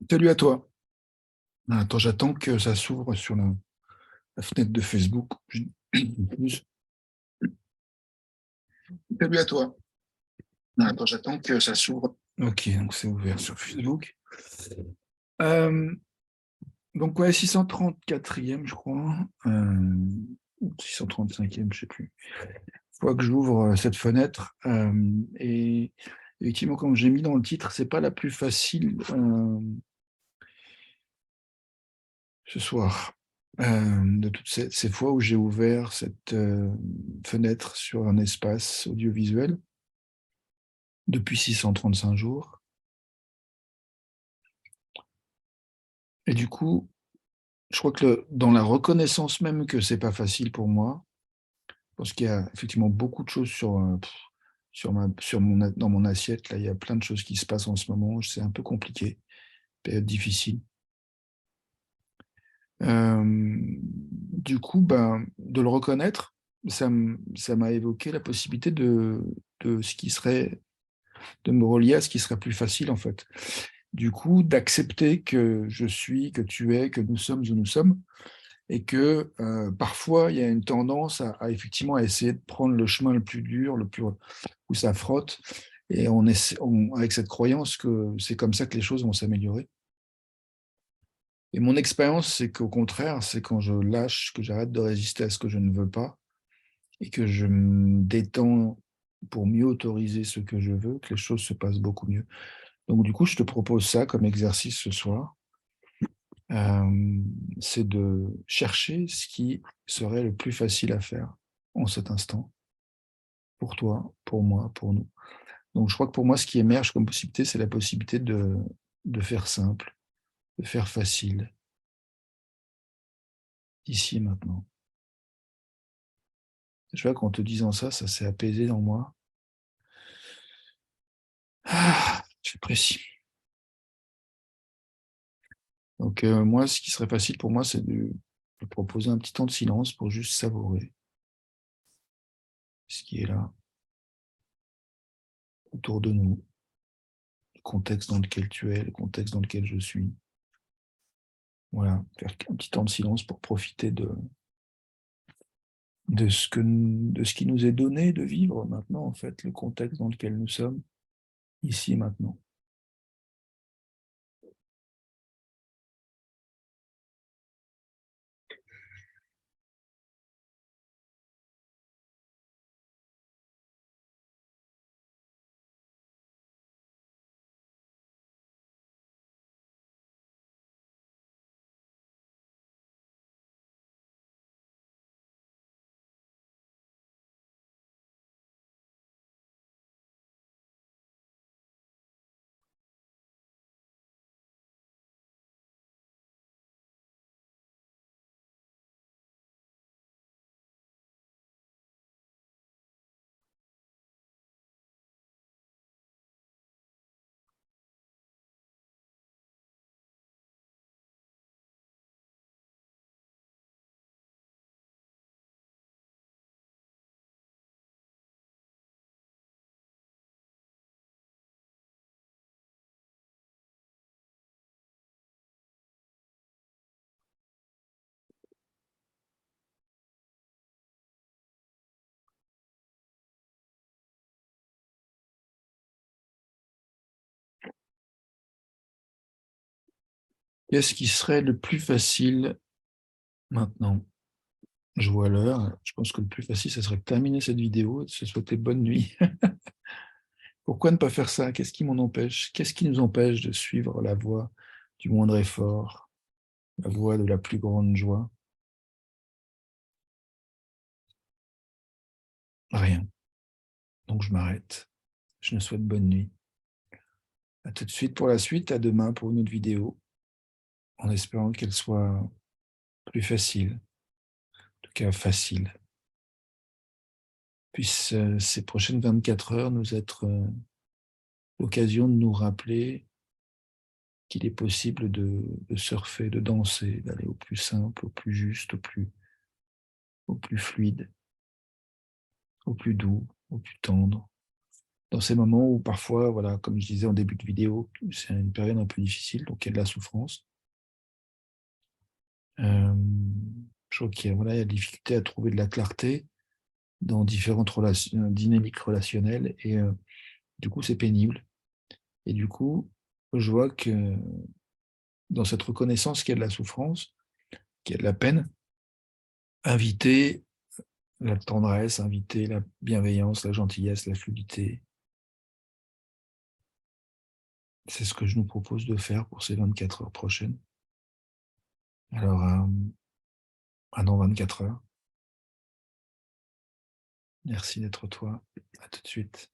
Salut à toi. Attends, j'attends que ça s'ouvre sur la fenêtre de Facebook. Salut à toi. Attends, j'attends que ça s'ouvre. Ok, donc c'est ouvert sur Facebook. Euh, donc ouais, 634e, je crois. Ou 635e, je sais plus. Il faut que j'ouvre cette fenêtre. Et effectivement, comme j'ai mis dans le titre, c'est pas la plus facile ce soir. De toutes ces fois où j'ai ouvert cette fenêtre sur un espace audiovisuel depuis 635 jours. Et du coup, je crois que dans la reconnaissance même que c'est pas facile pour moi, parce qu'il y a effectivement beaucoup de choses dans mon assiette. Là, il y a plein de choses qui se passent en ce moment. C'est un peu compliqué, période difficile. Du coup, ben, de le reconnaître, ça m'a évoqué la possibilité de ce qui serait, de me relier à ce qui serait plus facile, en fait. Du coup, d'accepter que je suis, que tu es, que nous sommes où nous sommes, et que parfois, il y a une tendance effectivement à essayer de prendre le chemin le plus dur, où ça frotte, et avec cette croyance que c'est comme ça que les choses vont s'améliorer. Et mon expérience, c'est qu'au contraire, c'est quand je lâche, que j'arrête de résister à ce que je ne veux pas, et que je me détends pour mieux autoriser ce que je veux, que les choses se passent beaucoup mieux. Donc du coup, je te propose ça comme exercice ce soir. C'est de chercher ce qui serait le plus facile à faire en cet instant, pour toi, pour moi, pour nous. Donc je crois que pour moi, ce qui émerge comme possibilité, c'est la possibilité de faire simple, de faire facile, ici et maintenant. Je vois qu'en te disant ça, ça s'est apaisé dans moi. Ah, j'apprécie. Donc moi, ce qui serait facile pour moi, c'est de proposer un petit temps de silence pour juste savourer ce qui est là, autour de nous, le contexte dans lequel tu es, le contexte dans lequel je suis. Voilà, faire un petit temps de silence pour profiter de ce qui nous est donné de vivre maintenant, en fait, le contexte dans lequel nous sommes, ici et maintenant. Qu'est-ce qui serait le plus facile maintenant? Je vois l'heure. Je pense que le plus facile, ce serait de terminer cette vidéo et de se souhaiter bonne nuit. Pourquoi ne pas faire ça? Qu'est-ce qui m'en empêche? Qu'est-ce qui nous empêche de suivre la voie du moindre effort, la voie de la plus grande joie? Rien. Donc je m'arrête. Je nous souhaite bonne nuit. À tout de suite pour la suite, à demain pour une autre vidéo, en espérant qu'elle soit plus facile, en tout cas facile. Puisse ces prochaines 24 heures nous être l'occasion de nous rappeler qu'il est possible de surfer, de danser, d'aller au plus simple, au plus juste, au plus fluide, au plus doux, au plus tendre, dans ces moments où parfois, voilà, comme je disais en début de vidéo, c'est une période un peu difficile, donc il y a de la souffrance. Je trouve qu'il y a, voilà, il y a la difficulté à trouver de la clarté dans différentes dynamiques relationnelles, et du coup, c'est pénible. Et du coup, je vois que dans cette reconnaissance qu'il y a de la souffrance, qu'il y a de la peine, inviter la tendresse, inviter la bienveillance, la gentillesse, la fluidité, c'est ce que je nous propose de faire pour ces 24 heures prochaines. Alors, dans 24 heures, merci d'être toi. À tout de suite.